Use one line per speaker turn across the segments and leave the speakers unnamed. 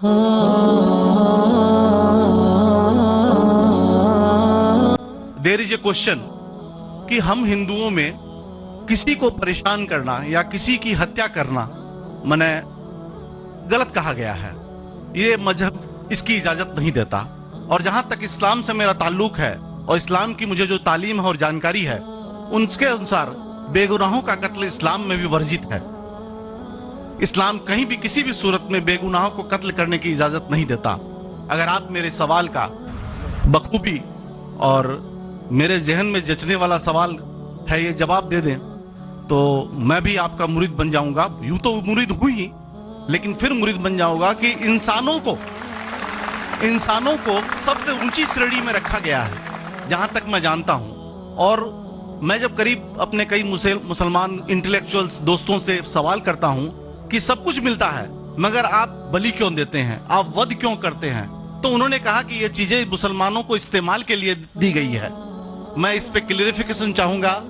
There is a question कि हम हिंदुओं में किसी को परेशान करना या किसी की हत्या करना मने गलत कहा गया है। ये मजहब इसकी इजाजत नहीं देता। और जहां तक इस्लाम से मेरा ताल्लुक है और इस्लाम की मुझे जो तालीम है और जानकारी है, उनके अनुसार बेगुनाहों का कत्ल इस्लाम में भी वर्जित है। इस्लाम कहीं भी किसी भी सूरत में बेगुनाहों को कत्ल करने की इजाजत नहीं देता। अगर आप मेरे सवाल का बखूबी और मेरे जहन में जचने वाला सवाल है ये जवाब दे दें तो मैं भी आपका मुरीद बन जाऊंगा। यूं तो मुरीद हूं ही, लेकिन फिर मुरीद बन जाऊंगा कि इंसानों को सबसे ऊंची श्रेणी में रखा गया है जहां तक मैं जानता हूं। और मैं जब करीब अपने कई मुसलमान इंटेलेक्चुअल्स दोस्तों से सवाल करता हूं कि सब कुछ मिलता है मगर आप बलि क्यों देते हैं, आप वध क्यों करते हैं, तो उन्होंने कहा कि ये चीजें मुसलमानों को इस्तेमाल के लिए दी गई है। मैं इस पे क्लियरिफिकेशन चाहूंगा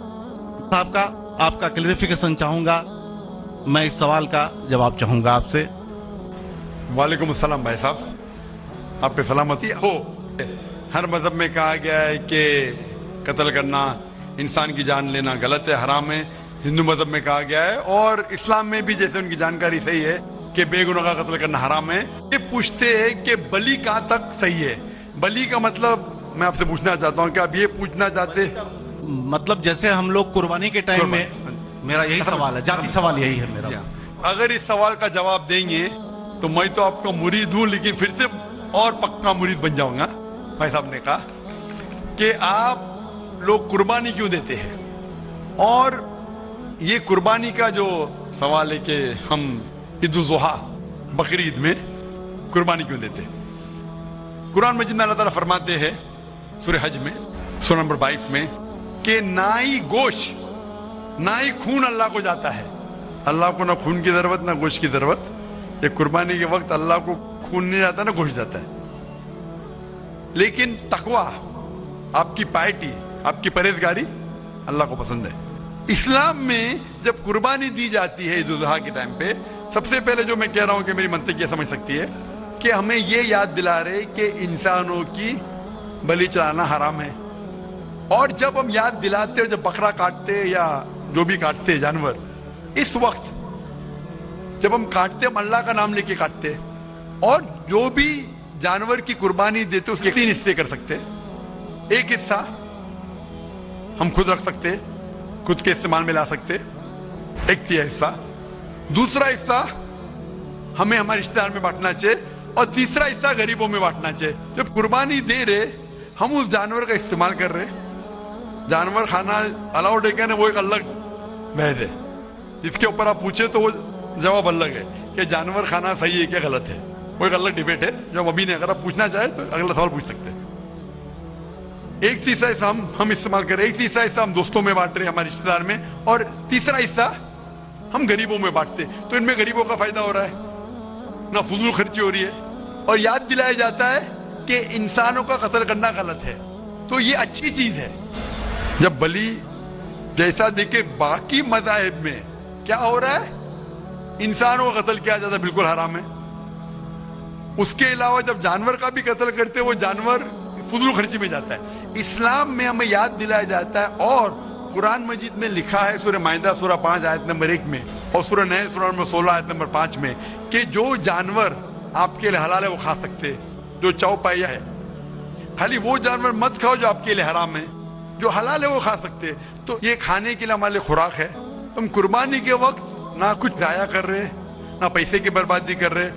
साहब का, आपका क्लियरिफिकेशन चाहूंगा। मैं इस सवाल का जवाब चाहूंगा आपसे।
वालेकुम अस्सलाम भाई साहब, आप पे सलामती हो। हर मजहब में कहा गया है कि कत्ल करना, इंसान की जान लेना गलत है, हराम है। हिंदू मजहब में कहा गया है और इस्लाम में भी जैसे उनकी जानकारी सही है कि बेगुनाह का कत्ल करना हराम है। ये पूछते हैं कि बलि कहाँ तक सही है। बलि का मतलब मैं आपसे पूछना चाहता हूँ कि आप ये पूछना चाहते,
मतलब जैसे हम लोग कुर्बानी के टाइम में, मेरा यही सवाल है, जाती सवाल यही है मेरा।
अगर इस सवाल का जवाब देंगे तो मैं तो आपका मुरीद हूं, लेकिन फिर से और पक्का मुरीद बन जाऊंगा। भाई साहब ने कहा कि आप लोग कुर्बानी क्यों देते हैं, और ये कुर्बानी का जो सवाल है कि हम ईद उल जुहा बकरी ईद में कुर्बानी क्यों देते हैं। कुरान मजीद में अल्लाह ताला फरमाते हैं सूरह हज में सूरह नंबर 22 में कि ना ही गोश्त ना ही खून अल्लाह को जाता है। अल्लाह को ना खून की जरूरत ना गोश्त की जरूरत। ये कुर्बानी के वक्त अल्लाह को खून नहीं जाता ना गोश्त जाता है। लेकिन तकवा, आपकी पायटी, आपकी परहेजगारी अल्लाह को पसंद है। इस्लाम में जब कुर्बानी दी जाती है ईद उल जुहा के टाइम पे, सबसे पहले जो मैं कह रहा हूं कि मेरी मंतिक ये समझ सकती है कि हमें ये याद दिला रहे कि इंसानों की बलि चढ़ाना हराम है। और जब हम याद दिलाते हैं, जब बकरा काटते या जो भी काटते जानवर, इस वक्त जब हम काटते हम अल्लाह का नाम लेके काटते। और जो भी जानवर की कुर्बानी देते उसके 3 हिस्से कर सकते। एक हिस्सा हम खुद रख सकते, खुद के इस्तेमाल में ला सकते, एक तिहाई हिस्सा। दूसरा हिस्सा हमें हमारे रिश्तेदार में बांटना चाहिए, और तीसरा हिस्सा गरीबों में बांटना चाहिए। जब कुर्बानी दे रहे हम उस जानवर का इस्तेमाल कर रहे। जानवर खाना अलाउड है क्या ना, वो एक अलग बहस है जिसके ऊपर आप पूछे तो वो जवाब अलग है कि जानवर खाना सही है क्या गलत है, वो एक अलग डिबेट है जो अभी नहीं। अगर आप पूछना चाहे तो अगला सवाल पूछ सकते हैं। एक तीसरा हिस्सा हम इस्तेमाल कर रहे, एक तीसरा हिस्सा हम दोस्तों में बांट रहे, हमारे रिश्तेदार में, और तीसरा हिस्सा हम गरीबों में बांटते। तो इनमें गरीबों का फायदा हो रहा है, ना फजूल खर्ची हो रही है, और याद दिलाया जाता है कि इंसानों का कत्ल करना गलत है। तो ये अच्छी चीज है। जब बलि जैसा देखे बाकी मज़ाहिब में क्या हो रहा है, इंसानों का कत्ल किया जाता है, बिल्कुल हराम है। उसके अलावा जब जानवर का भी कत्ल करते वो जानवर फजूल खर्ची में जाता है। इस्लाम में हमें याद दिलाया जाता है, और कुरान मजीद में लिखा है सूरह माइदा सूरह 5 आयत नंबर 1 में, और सूरह नहल सूरह नंबर 16 आयत नंबर 5 में कि जो जानवर आपके लिए हलाल है वो खा सकते, जो चौपाया है। खाली वो जानवर मत खाओ जो आपके लिए हराम है, जो हलाल है वो खा सकते। तो ये खाने के लिए हमारे लिए खुराक है। तुम कुर्बानी के वक्त ना कुछ जाया कर रहे, ना पैसे की बर्बादी कर रहे,